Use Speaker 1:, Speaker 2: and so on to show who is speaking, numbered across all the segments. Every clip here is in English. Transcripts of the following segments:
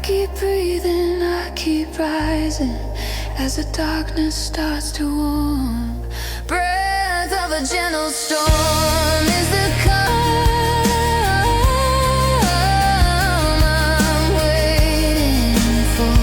Speaker 1: keep breathing, I keep rising as the darkness starts to warm. Breath of a gentle storm is the calm I'm waiting for.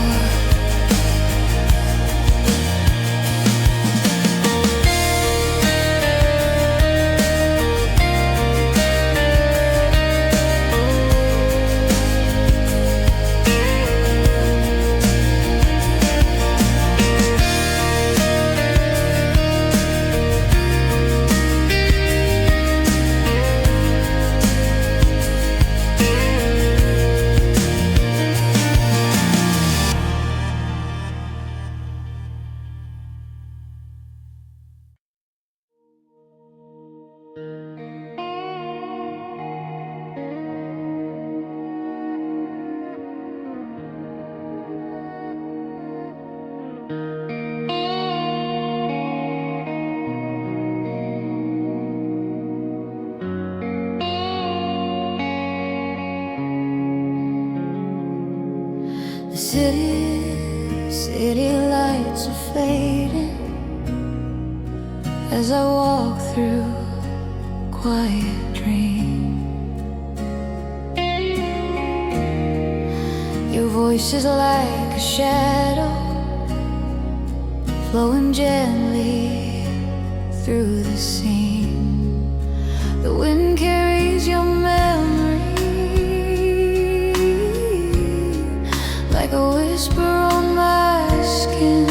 Speaker 1: The city lights are fading as I walk through quiet dream. Your voice is like a shadow flowing gently through the scene. The wind carries your memory like a whisper on my skin.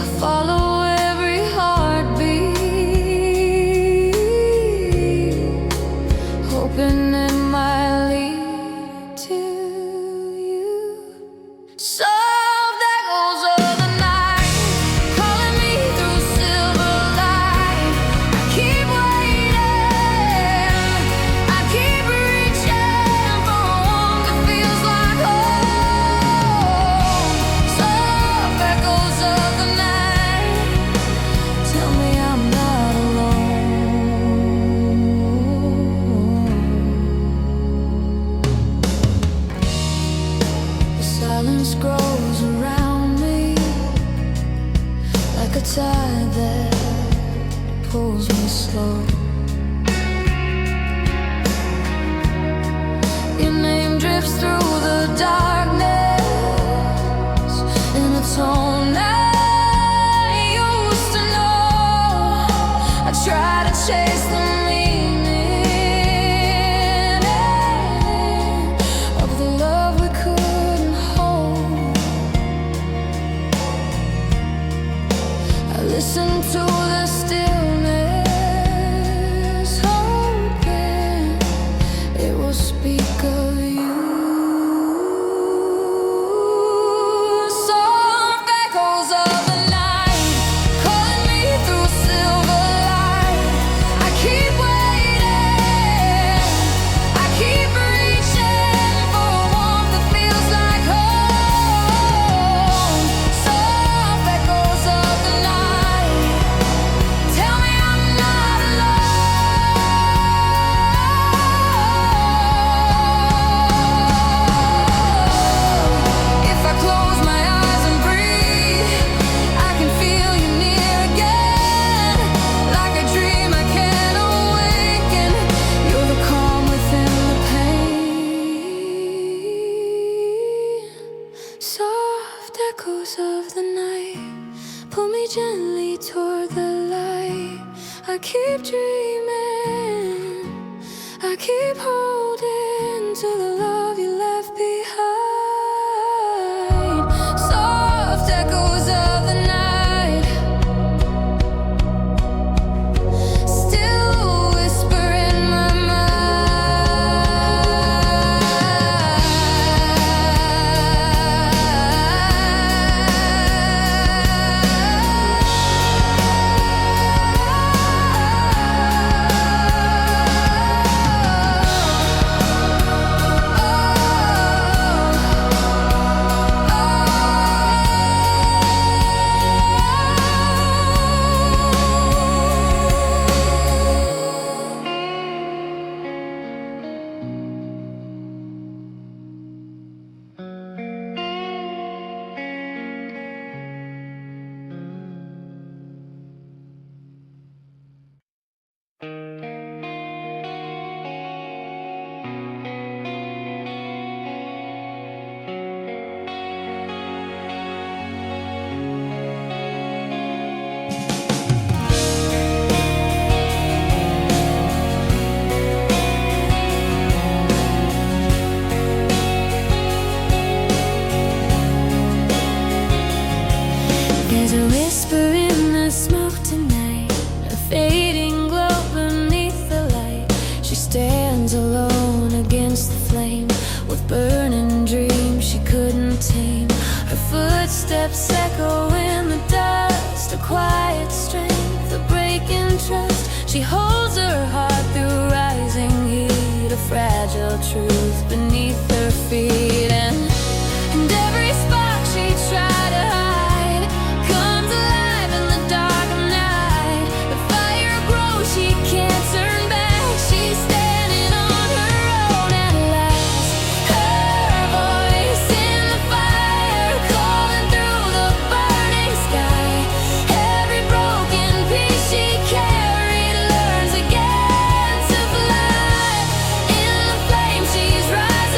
Speaker 1: I follow every heartbeat, hoping it might lead to you. Soft echoes of the night calling me through silver light. I keep waiting, I keep reaching for a warmth that feels like home. Soft echoes of the night tell me I'm not alone. The silence grows around me like a tide that pulls me slow. Your name drifts through the darkness in a tone I used to know. I try to chase the meaning of the love we couldn't hold. I listen to the stillness, hoping it will speak of you. Soft echoes of the night calling me through silver light. I keep waiting, I keep reaching for a warmth that feels like home. Soft echoes of the night tell me I'm not alone. If I close my eyes and breathe, I can feel you near again. Like a dream I can't awaken, you're the calm within the pain. Soft echoes of the night pull me gently toward the light. I keep dreaming, I keep holding to the love you left behind. Soft echoes of the night still whisper in my mind. against the flame with burning dreams she couldn't tame. Her footsteps echo in the dust, a quiet strength, a breaking trust. She holds her heart through rising heat, a fragile truth beneath her feet. And every spark she tried to hide comes alive in the dark of night. The fire grows, she can't turn back. She's standing on her own at last. Her voice in the fire, calling through the burning sky. Every broken piece she carried learns again to fly. In the flame she's rising.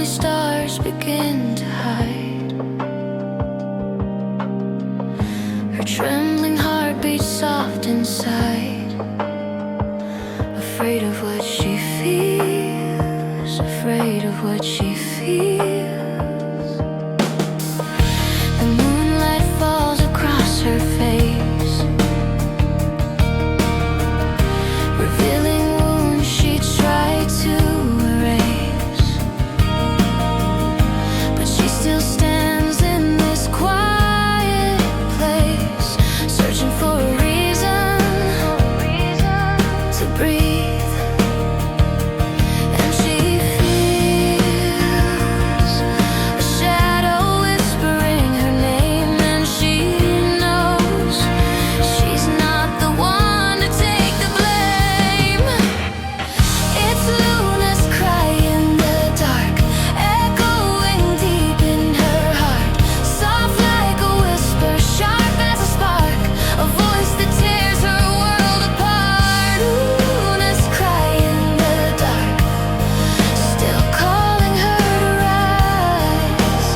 Speaker 1: only stars begin to hide. Her trembling heart beats soft inside, afraid of what she feels, afraid of what she feels. The moonlight falls across her face, revealing wounds she tried to erase. But she still stands in this quiet place, searching for a reason to breathe. And she feels a shadow whispering her name, and she knows she's not the one to take the blame. It's Luna's cry in the dark, echoing deep in her heart, soft like a whisper, sharp as a spark, a voice that tears her world apart. Luna's cry in the dark, still calling her to rise.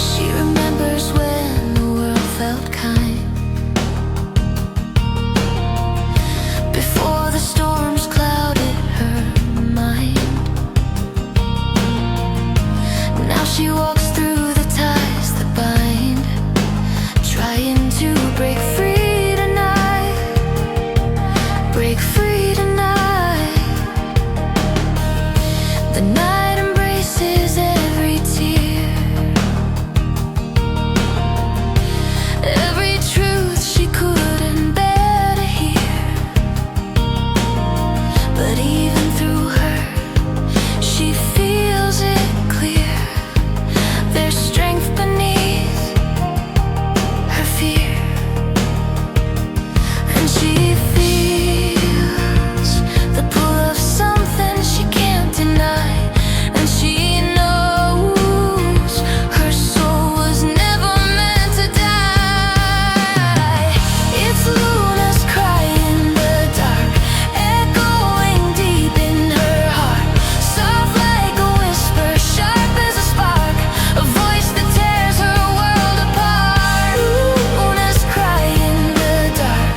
Speaker 1: She remembers when the world felt kind, before the storms clouded her mind. Now she walks through the ties that bind, trying to break free tonight, break free tonight. The night embraces every tear, every truth she couldn't bear to hear. But even through her, she feels it clear. There's strength beneath her fear, and she feels the pull of something she can't deny. And she knows her soul was never meant to die. It's Luna's cry in the dark, echoing deep in her heart, soft like a whisper, sharp as a spark, a voice that tears her world apart. Luna's cry in the dark,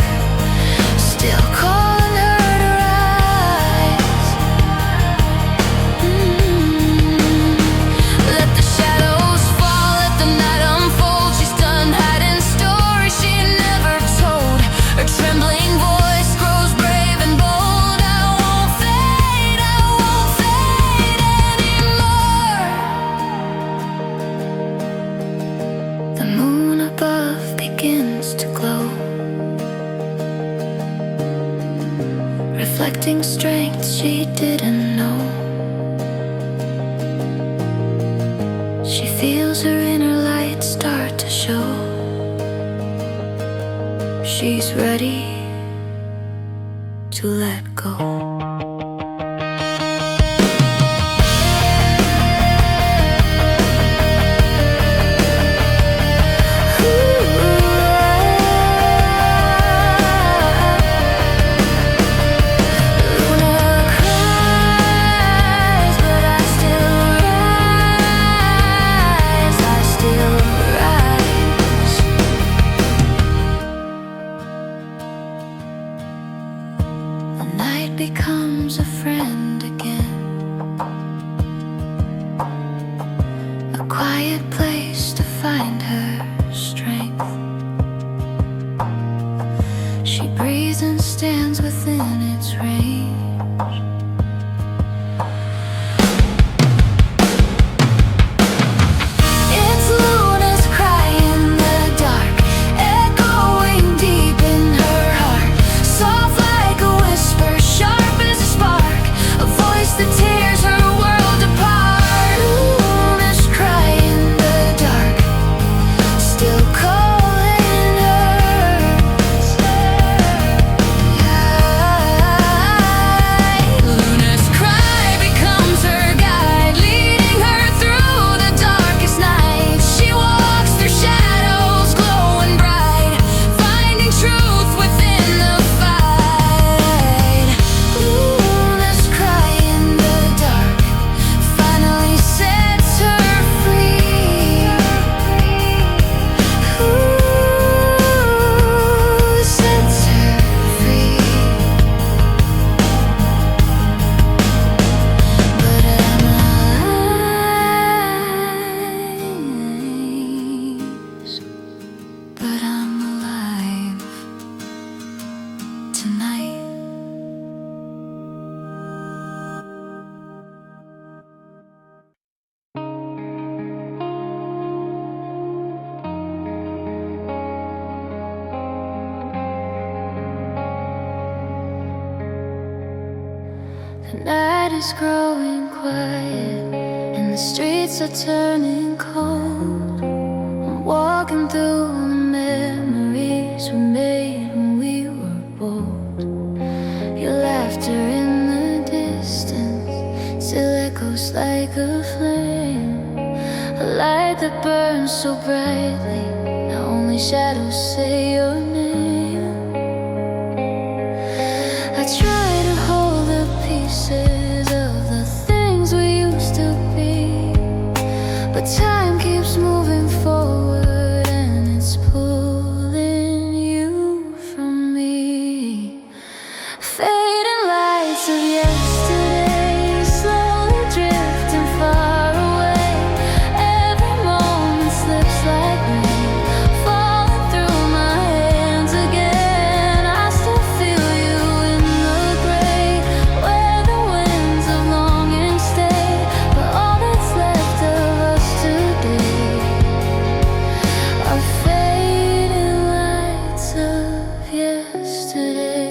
Speaker 1: still calling her to rise. Let the shadows fall, let the night unfold. She's done hiding stories she never told. Her trembling voice grows brave and bold. I won't fade anymore. The moon above begins to glow, reflecting strength she didn't know. She feels her inner light start to show. She's ready to let go. Luna cries, but I still rise, I still rise. The night becomes a friend again, a quiet place to find her strength. She breathes and stands within its range. It's Luna's cry in the dark, echoing deep in her heart, soft like a whisper, sharp as a spark, a voice that tears her world apart. Luna's cry in the dark, still calling her. Yeah. Night is growing quiet and the streets are turning cold. I'm walking through the memories we made when we were bold. Your laughter in the distance still echoes like a flame, a light that burns so brightly now only shadows say your name. I try to hold the pieces of the things we used to be, but time keeps moving forward and it's pulling you from me. Fading lights of yesterday, slowly drifting far away. Every moment slips like rain, falling through my hands again. I still feel you in the gray, where the winds of longing stay. But all that's left of us today are fading lights of yesterday.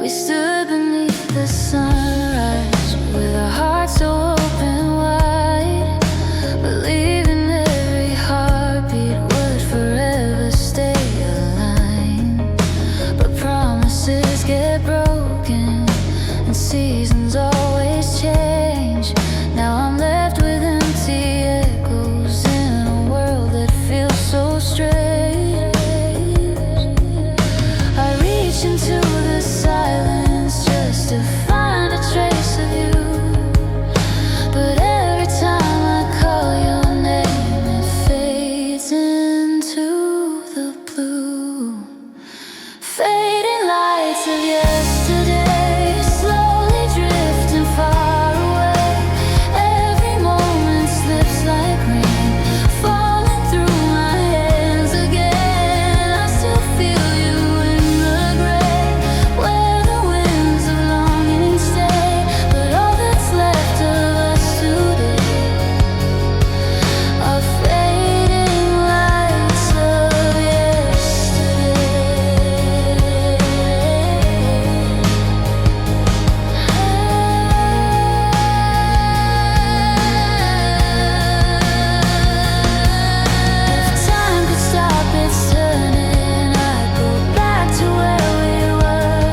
Speaker 1: We stood beneath the sunrise with our hearts so open wide, believing every heartbeat would forever stay aligned. But promises get broken and seasons always change. Now I'm left with empty echoes in a world that feels so strange. I reach into the silence just to find a trace of you, but every time I call your name it fades into the blue. Fading lights of yesterday, slowly drifting far away. Every moment slips like rain, falling through my hands again. I still feel you in the gray, where the winds of longing stay. But all that's left of us today are fading lights of yesterday. If time could stop its turning, I'd go back to where we were.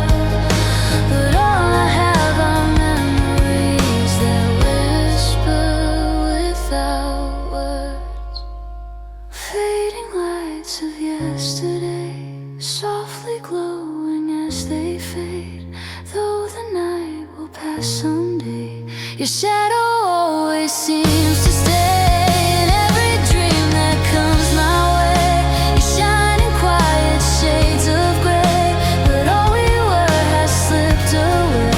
Speaker 1: But all I have are memories that whisper without words. Fading lights of yesterday, softly glowing as they fade. Though the night will pass someday, your shadow always seems to stay. In every dream that comes my way, you shine in quiet shades of gray. But all we were has slipped away,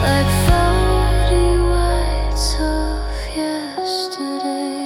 Speaker 1: like floating lights of yesterday.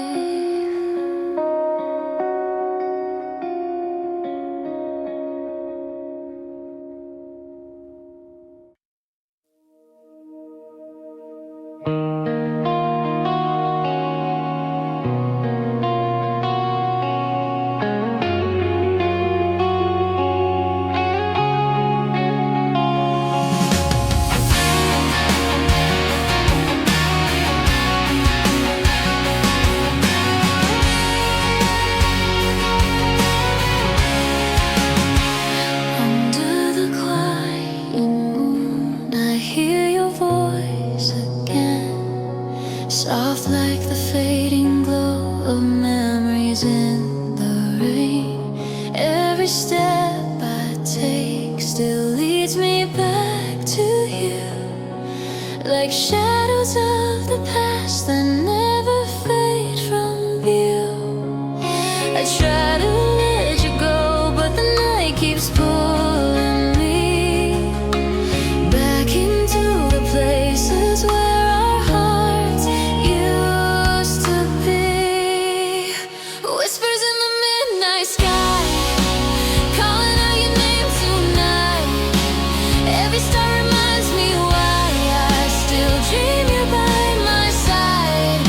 Speaker 1: Under the quiet moon, I hear your voice again, soft like the fading glow of memories in the rain. Every step I take still leads me back to you, like shadows of the past that never fade from view. I try to let you go, but the night keeps pulling me back into the places where our hearts used to be. Whispers in the midnight sky, calling out your name tonight. Every star reminds me why I still dream you by my side.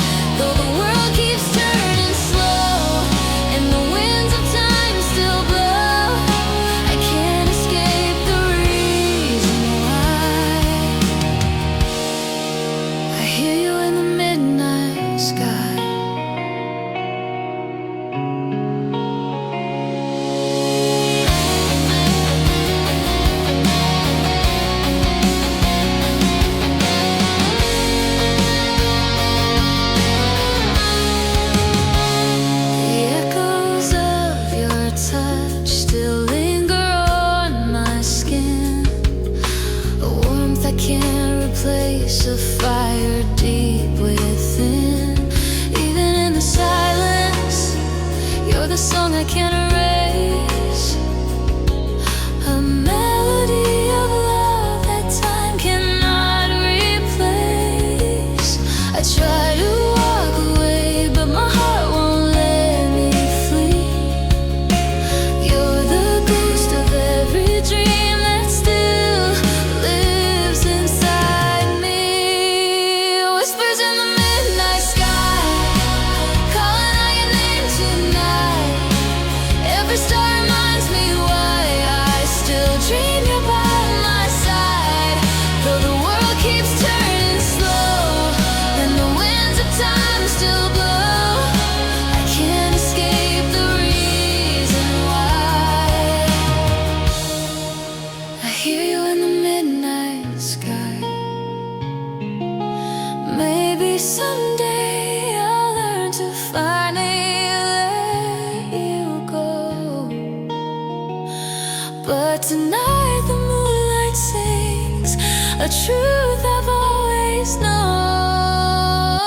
Speaker 1: But tonight the moonlight sings a truth I've always known.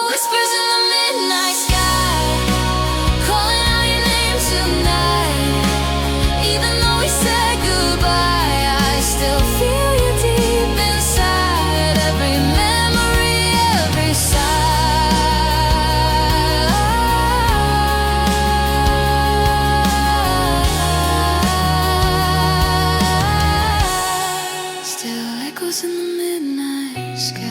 Speaker 1: Whispers in the midnight sky, calling out your name tonight. Even though we said goodbye, I still feel you deep inside. Every memory, every sigh still echoes in the midnight sky.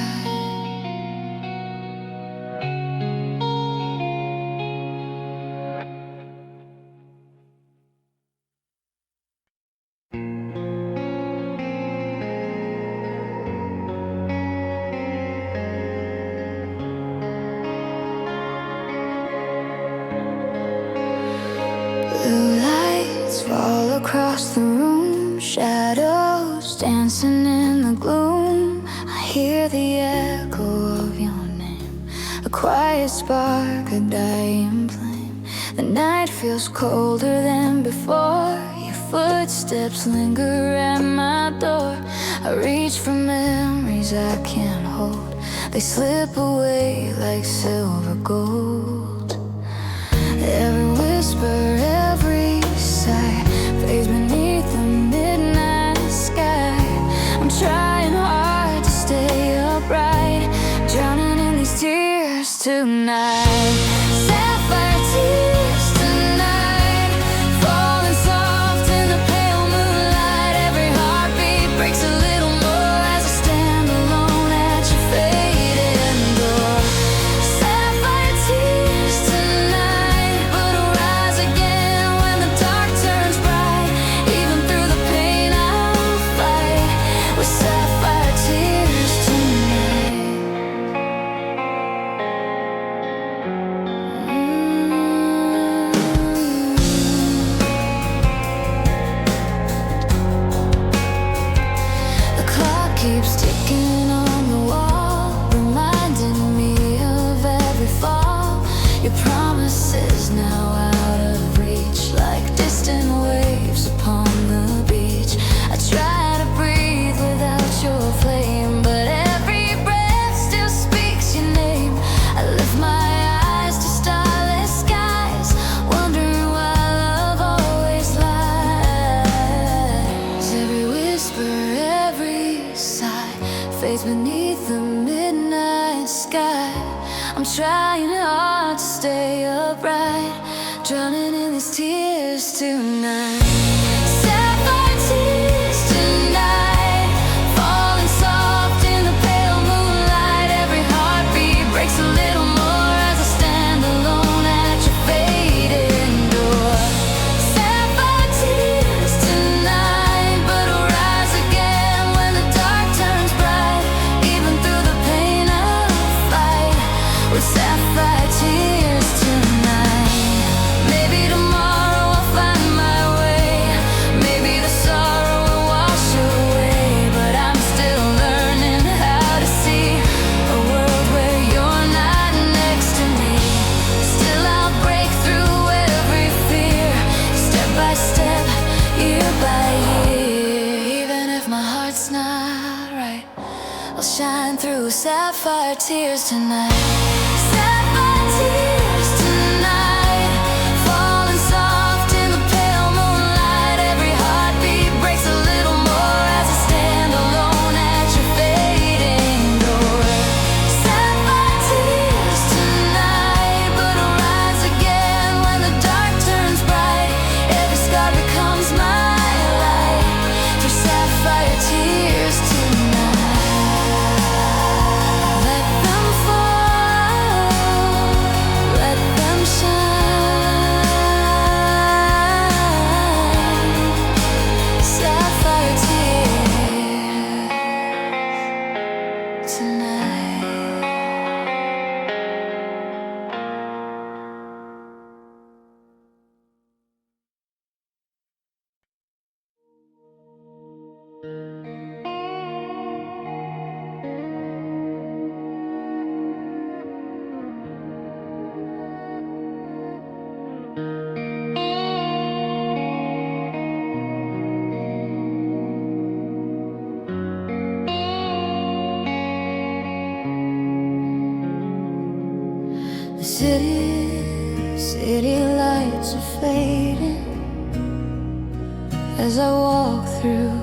Speaker 1: Blue lights fall across the room, shadows dancing in the gloom. I hear the echo of your name, a quiet spark, a dying flame. The night feels colder than before. Your footsteps linger at my door. I reach for memories I can't hold. They slip away like silver gold. Every whisper, every sigh fades beneath the midnight sky. I'm trying hard to stay upright, drowning in these tears tonight. Sapphire tears tonight, falling soft in the pale moonlight. Every heartbeat breaks a little more as I stand alone at your fading door. Sapphire tears tonight, but will rise again when the dark turns bright. Even through the pain I'll fight with sapphire tears tonight. The clock keeps ticking on the wall, reminding me of every fall. Your promises now out of reach, like distant waves upon the beach. I try to breathe without your flame, but every breath still speaks your name. I lift my eyes to starless skies, wondering why love always lies. Every whisper, every sigh fades beneath the midnight sky. I'm trying hard to stay upright, drowning in these tears tonight. Sapphire tears tonight, falling soft in the pale moonlight. Every heartbeat breaks a little more as I stand alone at your fading door. Sapphire tears tonight, but will rise again when the dark turns bright. Even through the pain I'll fight with sapphire tears tonight. Maybe tomorrow I'll find my way. Maybe the sorrow will wash away, but I'm still learning how to see a world where you're not next to me. Still I'll break through every fear, step by step, year by year. Even if my heart's not right, I'll shine through sapphire tears tonight. Sapphire tears tonight, falling soft in the pale moonlight. Every heartbeat breaks a little more as I stand alone at your fading door. Sapphire tears tonight, but will rise again when the dark turns bright. Every scar becomes my light through sapphire tears tonight. Let them fall. City lights are fading as I walk through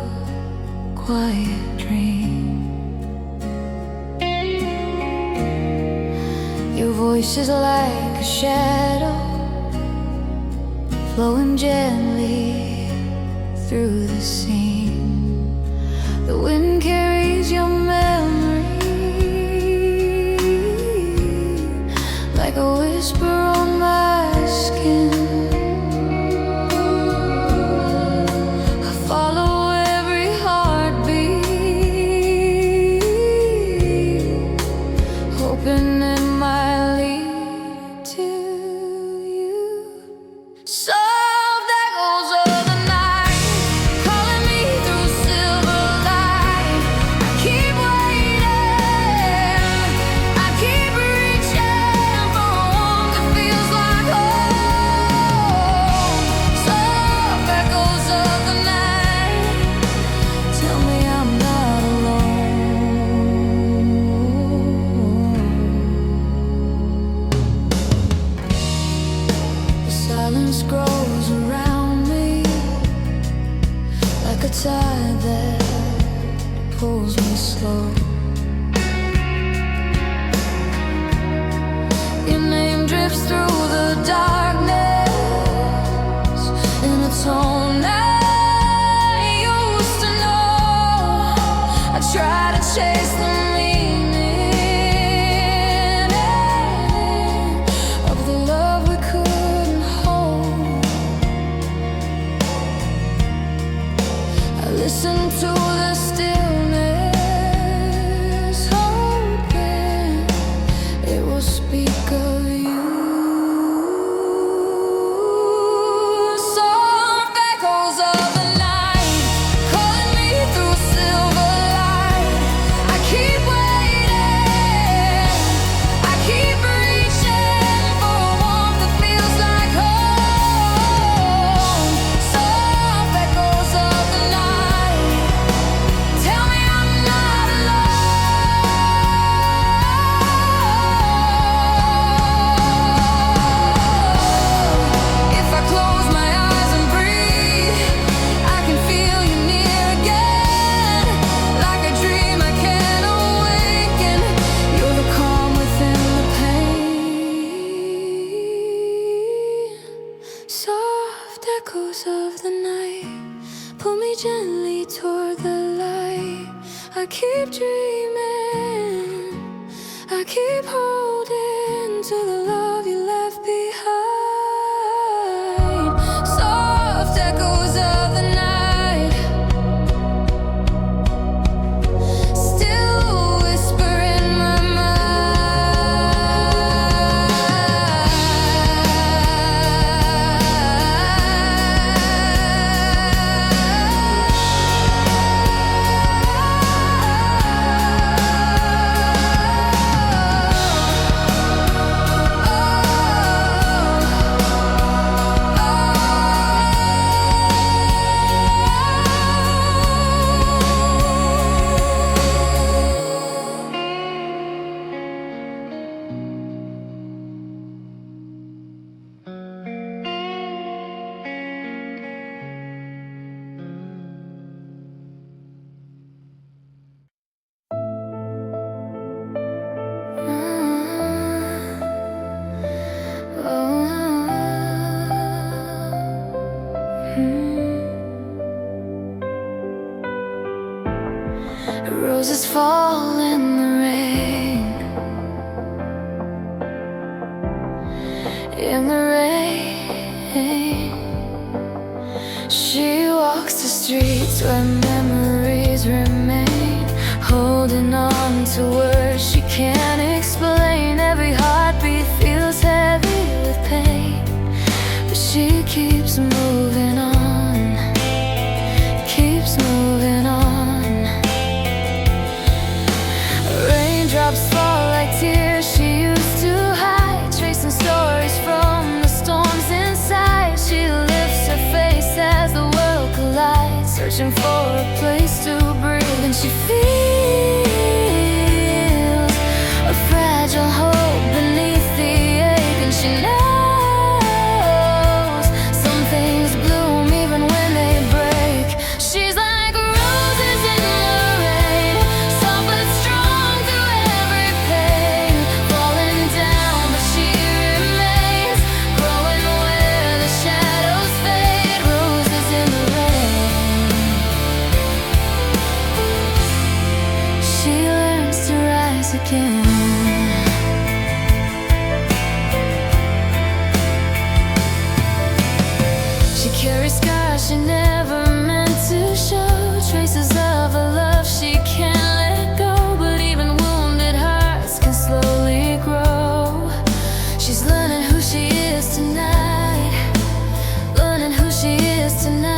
Speaker 1: quiet dream. Your voice is like a shadow flowing gently through the scene. The wind carries your memory like a whisper on my skin. I follow every heartbeat, hoping it might lead to you. Soft echoes of the night calling me through silver light. I keep waiting, I keep reaching for a warmth that feels like home. Soft echoes of the night tell me I'm not alone. The silence grows around me like a tide that pulls me slow. Your name drifts through the darkness in a tone I used to know. I try to chase the meaning of the love we couldn't hold. I listen to the stillness, hoping it will speak of you. Soft echoes of the night calling me through silver light. I keep waiting, I keep reaching for a warmth that feels like home. Soft echoes of the night tell me I'm not alone. If I close my eyes and breathe, I can feel you near again. Like a dream I can't awaken, you're the calm within the pain. Soft echoes of the night pull me gently toward the light. I keep dreaming, I keep holding to the love you left behind. Soft echoes of the night still whisper in my Roses fall in the rain, in the rain. She walks the streets where memories remain, holding on to words she can't explain. Every heartbeat feels heavy with pain, but she keeps moving on, keeps moving on. Raindrops fall like tears she used to hide, tracing stories from the storms inside. She lifts her face as the world collides, searching for a place to breathe. And she feels a fragile hope beneath the ache starry sky she never meant to show, traces of a love she can't let go. But even wounded hearts can slowly grow. She's learning who she is tonight, learning who she is tonight.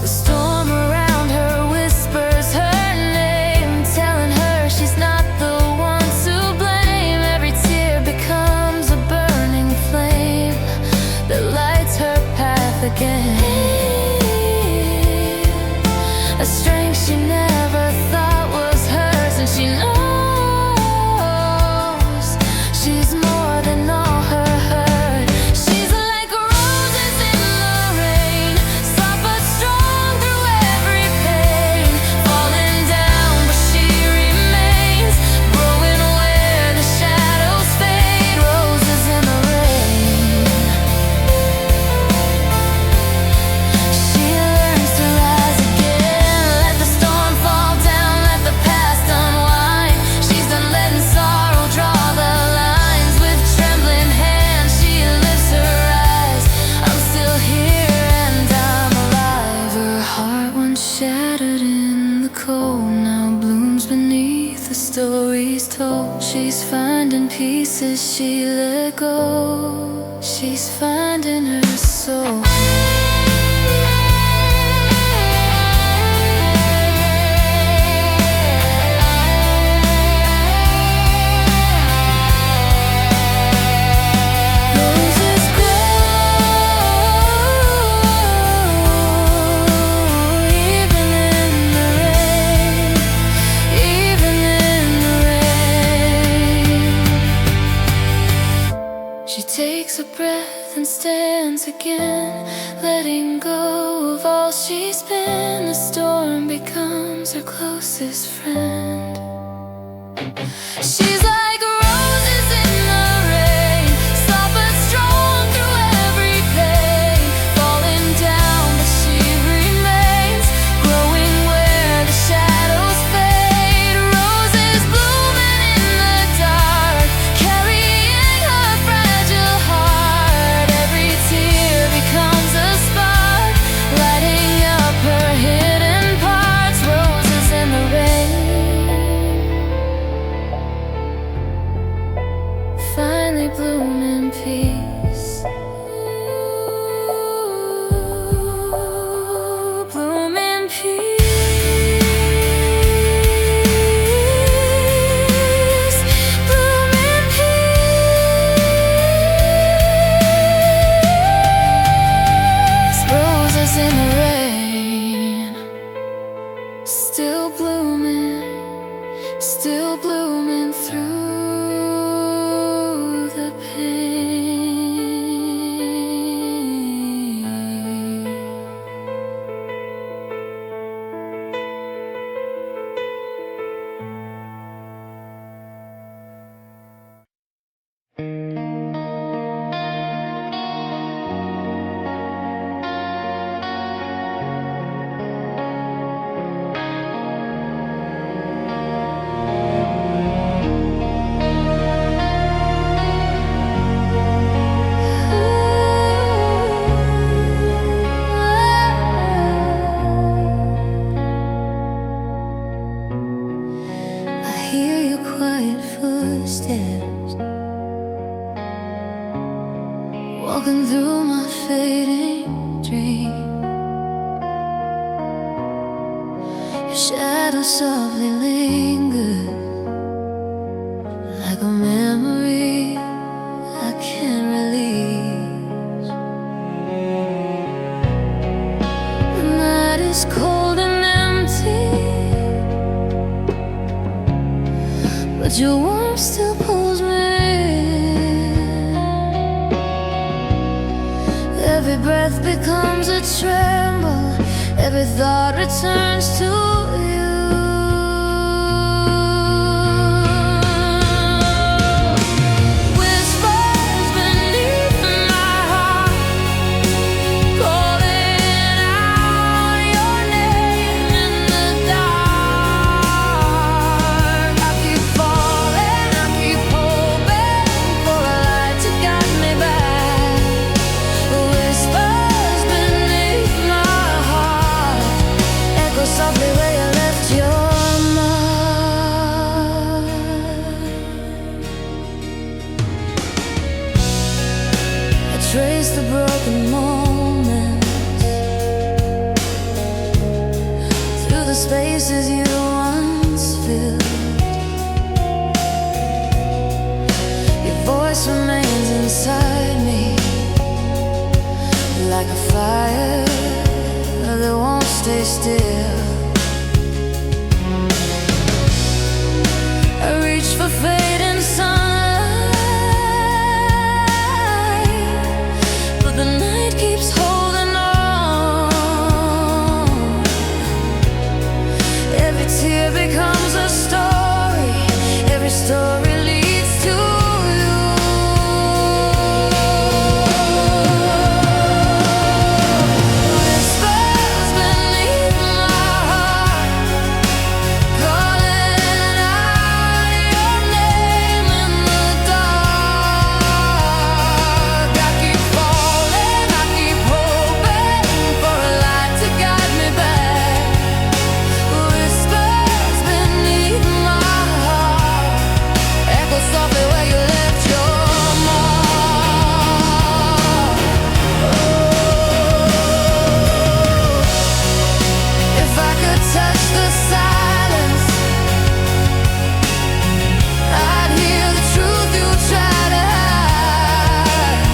Speaker 1: The storm around her whispers her name, telling her she's not the one to blame. Every tear becomes a burning flame that lights her path again. A strength she never thought was hers, and she knows she's more than all her hurt. She's like roses in the rain, soft but strong through every pain. Falling down, but she remains, growing where the shadows fade. Roses in the rain. She learns to rise again. Let the storm fall down, let the past unwind. She's done letting sorrow draw the lines. With trembling hands she lifts her eyes. I'm still here and I'm alive. Her heart once shattered in the cold now blooms beneath the stories told. She's finding pieces she let go. She's finding her soul. Roses grow even in the rain, even in the rain. She takes a breath and stands again, letting go of all she's been. The storm becomes her closest friend. She's like roses in the rain, soft but strong through every pain. Falling down, but she remains, growing where the shadows fade. Roses blooming in the dark, carrying her fragile heart. Every tear becomes a spark, lighting up her hidden parts. Roses in the rain. Finally bloom in peace. Ooh, bloom in peace. Bloom in peace. Roses in the rain. Still blooming through the pain. I hear your quiet footsteps walking through my fading dream. Your shadow softly lingers like a memory I can't release. The night is cold and empty, but your warmth still pulls me. Every breath becomes a tremble, every thought returns to you. Whispers beneath my heart, calling out your name in the dark. I keep falling, I keep hoping for a light to guide me back. like a fire that won't stay still. I reach for fading sunlight, but the night keeps holding on. Every tear becomes a story, every story leads to you. Whispers beneath my heart, calling out your name in the dark. I keep falling, I keep hoping for a light to guide me back. Whispers beneath my heart, echo softly where you left your mark. If I could touch the silence, I'd hear the truth you try to hide.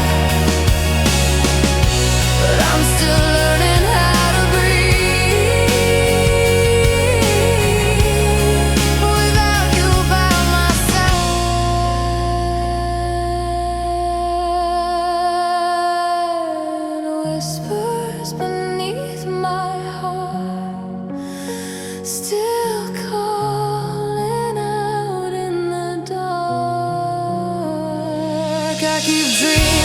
Speaker 1: But I'm still learning how to breathe without you by my side. Whispers beneath my heart, still calling out in the dark. I keep dreaming.